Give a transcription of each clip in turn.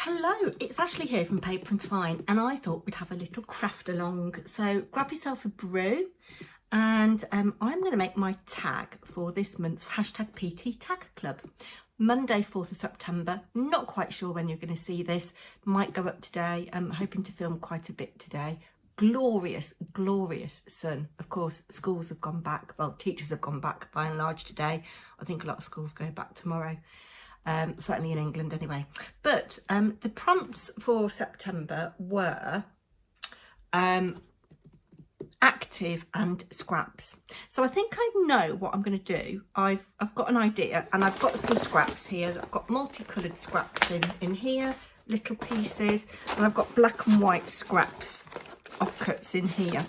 Hello, it's Ashley here from Paper and Twine, and I thought we'd have a little craft along. So grab yourself a brew, and I'm going to make my tag for this month's hashtag PT Tag Club. Monday, 4th of September. Not quite sure when you're going to see this. Might go up today. I'm hoping to film quite a bit today. Glorious, glorious sun. Of course, schools have gone back. Well, teachers have gone back by and large today. I think a lot of schools go back tomorrow. Certainly in England anyway. But the prompts for September were active and scraps. So I think I know what I'm going to do. I've got an idea, and I've got some scraps here. I've got multicoloured scraps in here, little pieces, and I've got black and white scraps offcuts in here.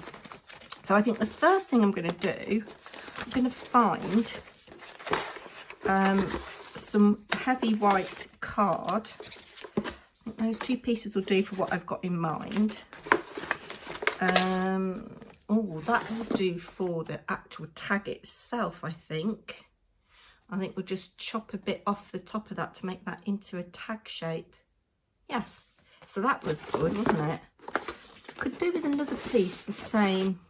So I think the first thing I'm going to do, I'm going to find some heavy white card. I think those two pieces will do for what I've got in mind. Oh, that will do for the actual tag itself, I think. I think we'll just chop a bit off the top of that to make that into a tag shape. Yes, so that was good, wasn't it? Could do with another piece the same,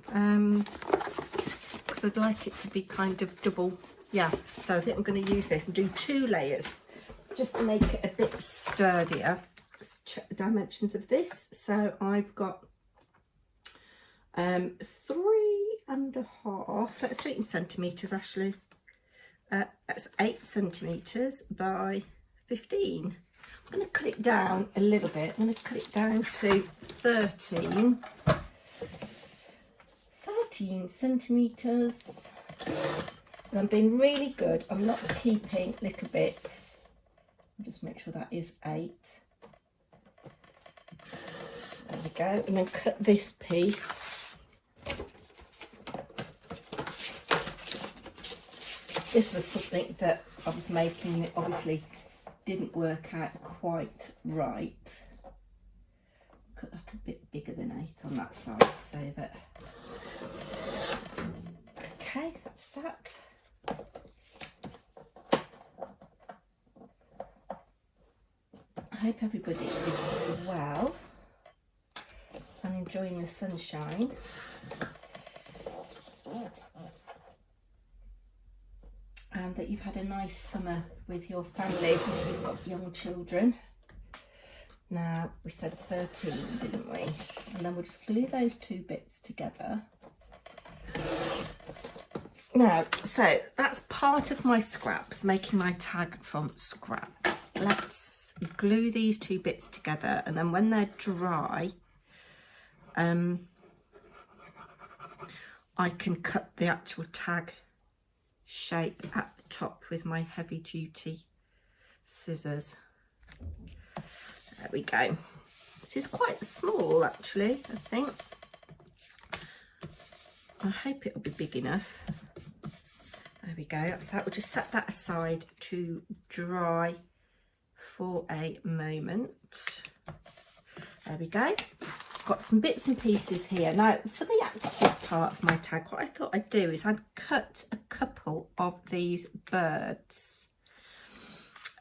because I'd like it to be kind of double. Yeah, so I think I'm going to use this and do 2 layers just to make it a bit sturdier. Let's check the dimensions of this. So I've got 3.5. Let's do it in centimetres, Ashley. That's 8 centimetres by 15. I'm going to cut it down a little bit. I'm going to cut it down to 13 centimetres. And I'm being really good. I'm not keeping little bits. I'll just make sure that is 8. There we go. And then cut this piece. This was something that I was making that obviously didn't work out quite right. Cut that a bit bigger than 8 on that side so that... Okay, that's that. I hope everybody is well and enjoying the sunshine. And that you've had a nice summer with your families if you've got young children. Now, we said 13, didn't we? And then we'll just glue those 2 bits together. Now, so that's part of my scraps, making my tag from scraps. Let's glue these 2 bits together, and then when they're dry, I can cut the actual tag shape at the top with my heavy duty scissors. There we go. This is quite small actually, I think. I hope it'll be big enough. There we go. So that, we'll just set that aside to dry for a moment. There we go. Got some bits and pieces here. Now, for the active part of my tag, what I thought I'd do is I'd cut a couple of these birds.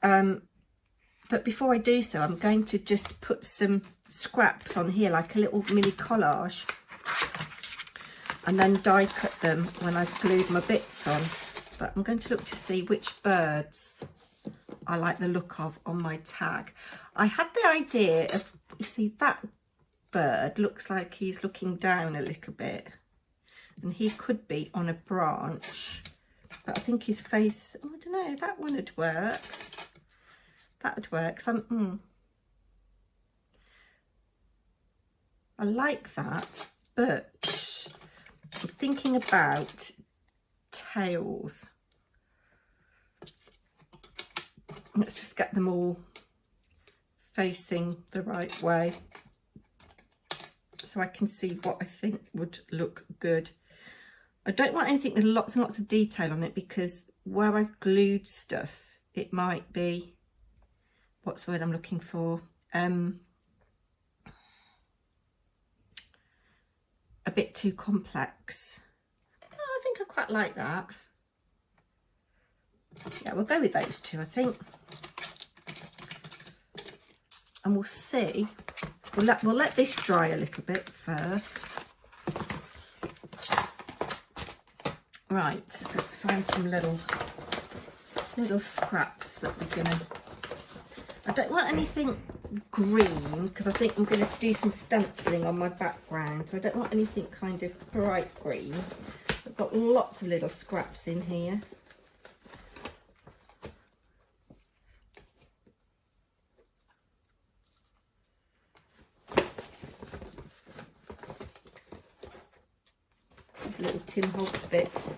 But before I do so, I'm going to just put some scraps on here, like a little mini collage, and then die cut them when I've glued my bits on. But I'm going to look to see which birds I like the look of on my tag. I had the idea of, you see, that bird looks like he's looking down a little bit, and he could be on a branch, but I think his face, oh, I don't know, that one would work. That would work. So I like that, but I'm thinking about tails. Let's just get them all facing the right way so I can see what I think would look good. I don't want anything with lots and lots of detail on it, because where I've glued stuff, it might be, what's the word I'm looking for? A bit too complex. Oh, I think I quite like that. Yeah, we'll go with those 2, I think. and we'll see. We'll let this dry a little bit first. Right, let's find some little scraps that we're gonna. I don't want anything green because I think I'm going to do some stenciling on my background, so I don't want anything kind of bright green. I've got lots of little scraps in here. These little Tim Holtz bits.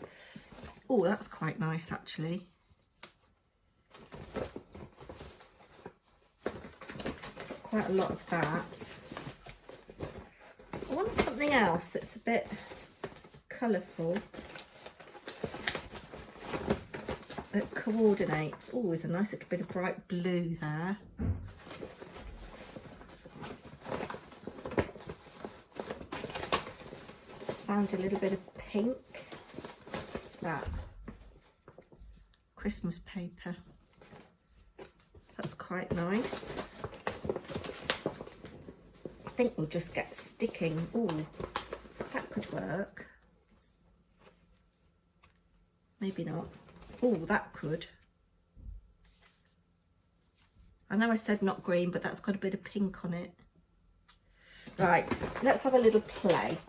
Oh, that's quite nice actually. Quite a lot of that. I want something else that's a bit colourful, that coordinates. Oh, there's a nice little bit of bright blue there. Found a little bit of pink. What's that? Christmas paper. That's quite nice. I think we'll just get sticking. Oh, that could work. Maybe not. Oh, that could. I know I said not green, but that's got a bit of pink on it. Right, let's have a little play.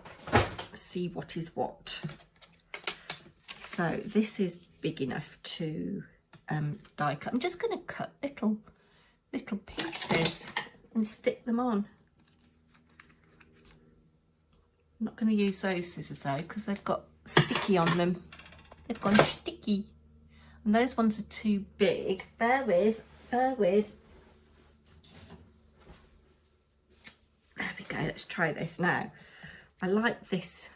See what is what. So this is big enough to die cut. I'm just going to cut little pieces and stick them on. I'm not going to use those scissors though because they've got sticky on them. They've gone sticky. And those ones are too big. Bear with. There we go. Let's try this now. I like this.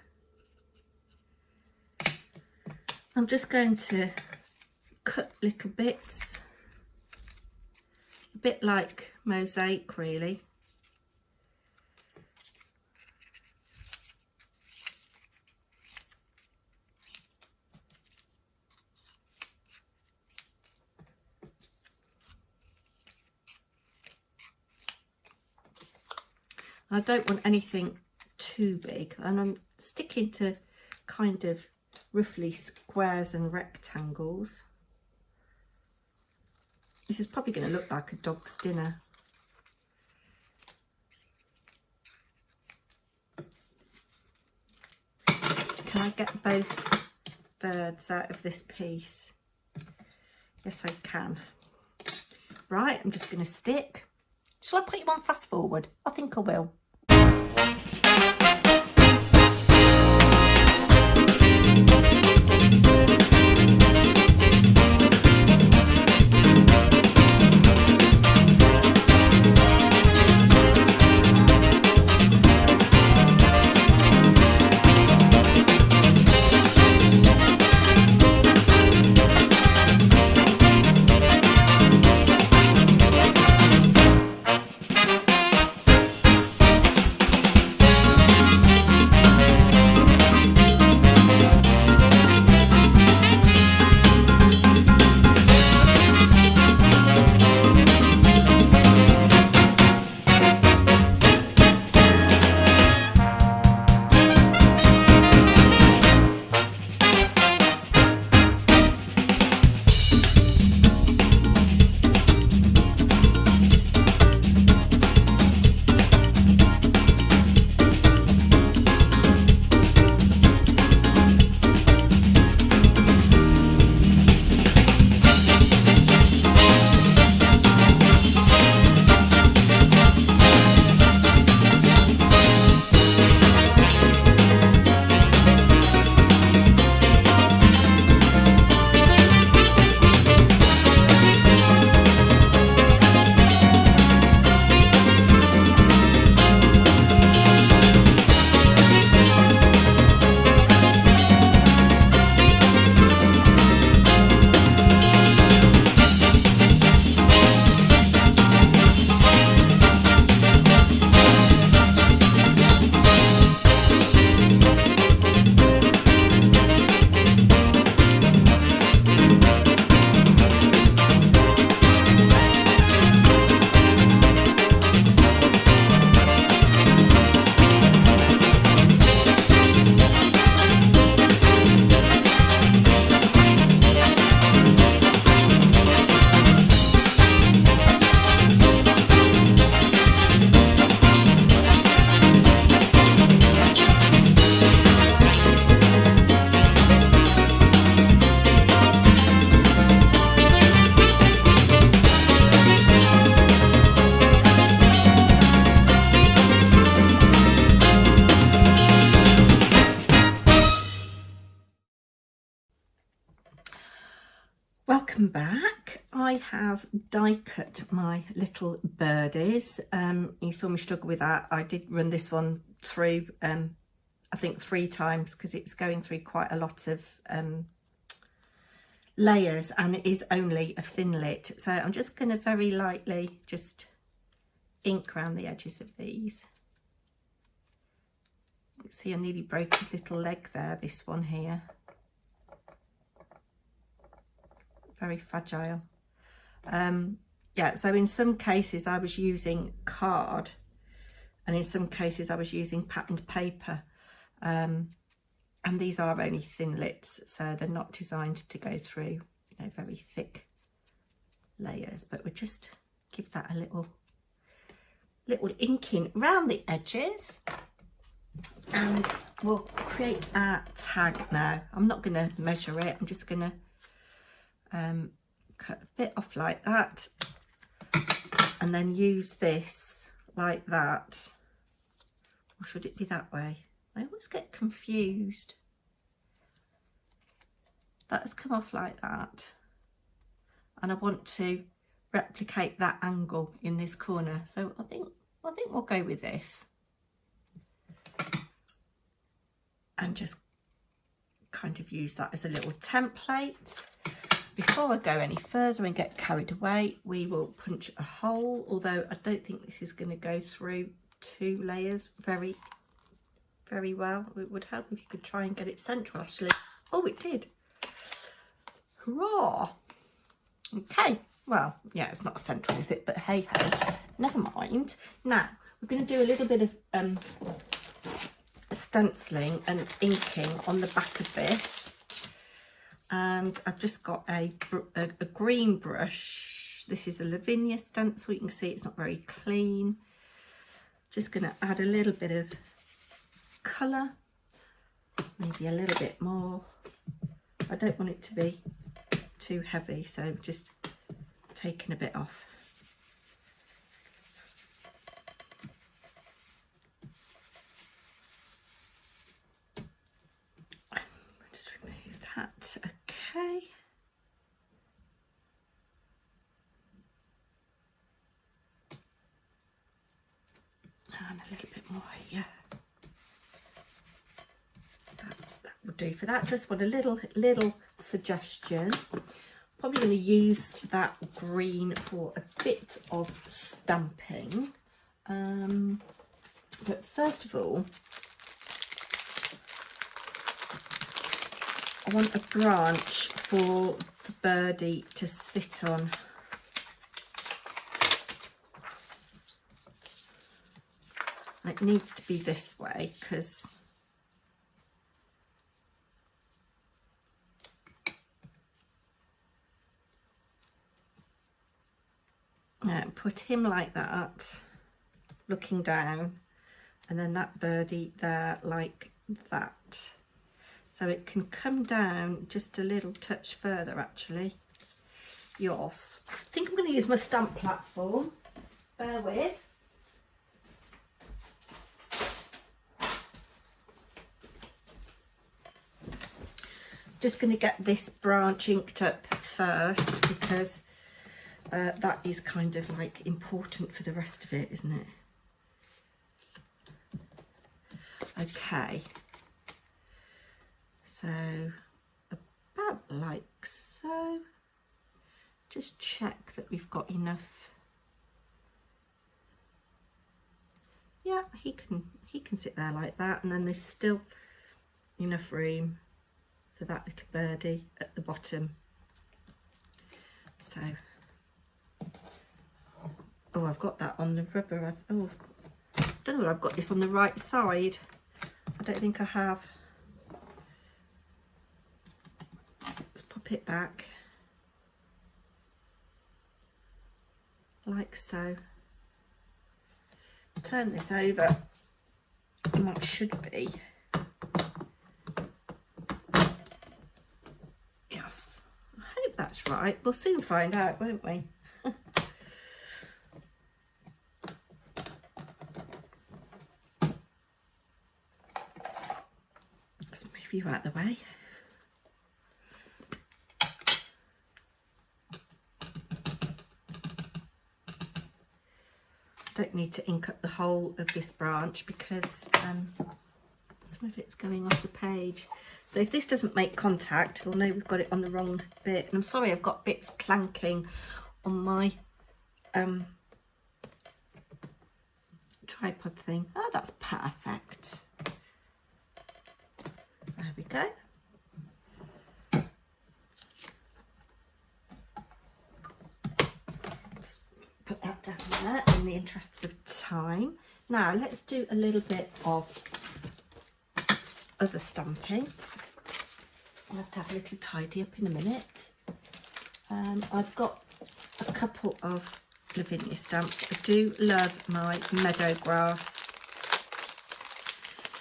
I'm just going to cut little bits. A bit like mosaic really. I don't want anything too big, and I'm sticking to kind of roughly squares and rectangles. This is probably going to look like a dog's dinner. Can I get both birds out of this piece? Yes, I can. Right, I'm just going to stick. Shall I put you on fast forward? I think I will. I have die cut my little birdies. You saw me struggle with that. I did run this one through, I think 3 times, because it's going through quite a lot of layers, and it is only a Thinlit. So I'm just going to very lightly just ink around the edges of these. See, I nearly broke his little leg there, this one here. Very fragile. Yeah, so in some cases I was using card, and in some cases I was using patterned paper. And these are only Thinlits, so they're not designed to go through, you know, very thick layers. But we'll just give that a little inking around the edges, and we'll create our tag now. I'm not going to measure it. I'm just going to cut a bit off like that, and then use this like that. Or should it be that way? I always get confused. That has come off like that, and I want to replicate that angle in this corner, so I think we'll go with this and just kind of use that as a little template. Before I go any further and get carried away, we will punch a hole, although I don't think this is going to go through 2 layers very well. It would help if you could try and get it central, actually. Oh, it did. Hurrah! Okay, well, yeah, it's not central, is it? But hey ho, never mind. Now we're going to do a little bit of stenciling and inking on the back of this, and I've just got a green brush. This is a Lavinia stencil. You can see it's not very clean. Just going to add a little bit of colour, maybe a little bit more. I don't want it to be too heavy, so just taking a bit off. Just remove that. Okay. And a little bit more here. That will do for that. Just want a little suggestion. Probably going to use that green for a bit of stamping. But first of all, I want a branch for the birdie to sit on. It needs to be this way, because put him like that, looking down, and then that birdie there like that. So it can come down just a little touch further, actually. Yes. I think I'm going to use my stamp platform. Bear with. Just going to get this branch inked up first, because that is kind of like important for the rest of it, isn't it? Okay, so about like so. Just check that we've got enough. Yeah, he can sit there like that, and then there's still enough room for that little birdie at the bottom. So, oh, I've got that on the rubber. Oh, I don't know whether I've got this on the right side. I don't think I have. Let's pop it back like so. Turn this over, and that should be. Yes, I hope that's right. We'll soon find out, won't we? Let's move you out of the way. don't need to ink up the whole of this branch because some of it's going off the page. So if this doesn't make contact, we'll know we've got it on the wrong bit. And I'm sorry, I've got bits clanking on my tripod thing. Oh, that's perfect. There we go. Just put that down there in the interests of time. Now let's do a little bit of other stamping. I'll have to have a little tidy up in a minute. I've got a couple of Lavinia stamps. I do love my meadow grass.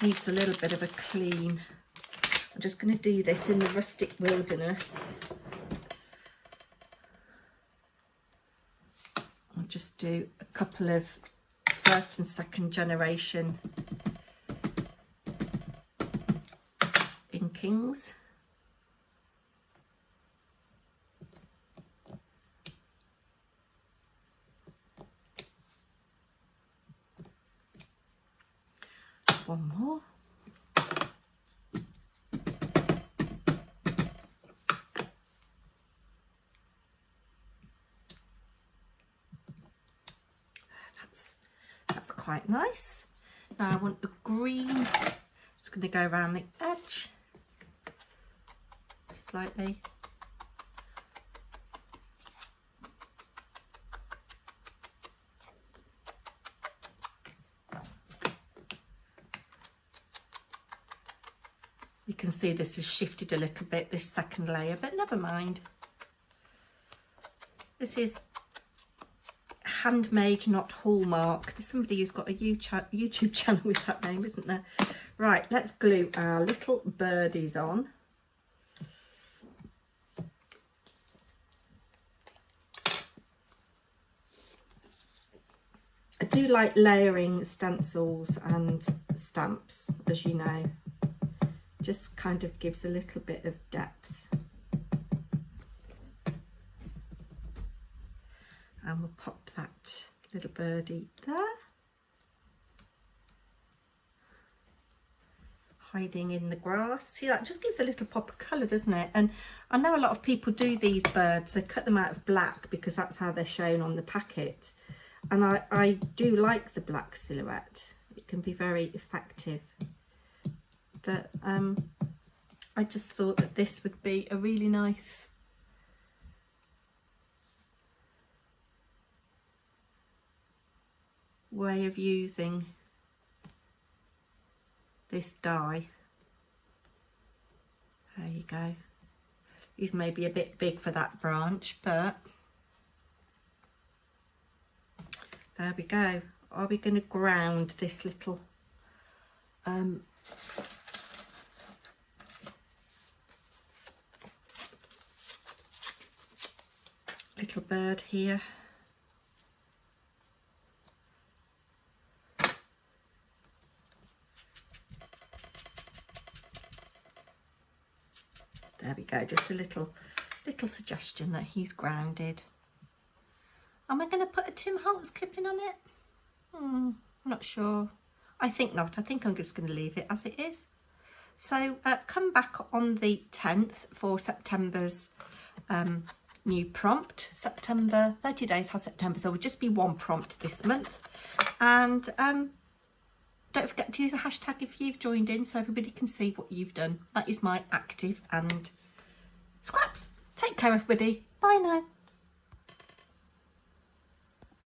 Needs a little bit of a clean. I'm just going to do this in the rustic wilderness. I'll just do a couple of first and second generation inkings. One more. That's quite nice. Now I want a green. I'm just going to go around the edge slightly. You can see this has shifted a little bit, this second layer, but never mind. This is handmade, not Hallmark. There's somebody who's got a YouTube channel with that name, isn't there? Right, let's glue our little birdies on. I do like layering stencils and stamps, as you know. Just kind of gives a little bit of depth. And we'll pop that little birdie there. Hiding in the grass. See, that just gives a little pop of colour, doesn't it? And I know a lot of people do these birds. They cut them out of black because that's how they're shown on the packet. And I do like the black silhouette. It can be very effective. But I just thought that this would be a really nice way of using this die. There you go. These may be a bit big for that branch, but there we go. Are we going to ground this little little bird here? There we go, just a little suggestion that he's grounded. Am I going to put a Tim Holtz clipping on it? I'm not sure. I think not. I think I'm just going to leave it as it is. So come back on the 10th for September's new prompt. September, 30 days has September, so it will just be one prompt this month. And don't forget to use a hashtag if you've joined in so everybody can see what you've done. That is my active and scraps. Take care, everybody. Bye now.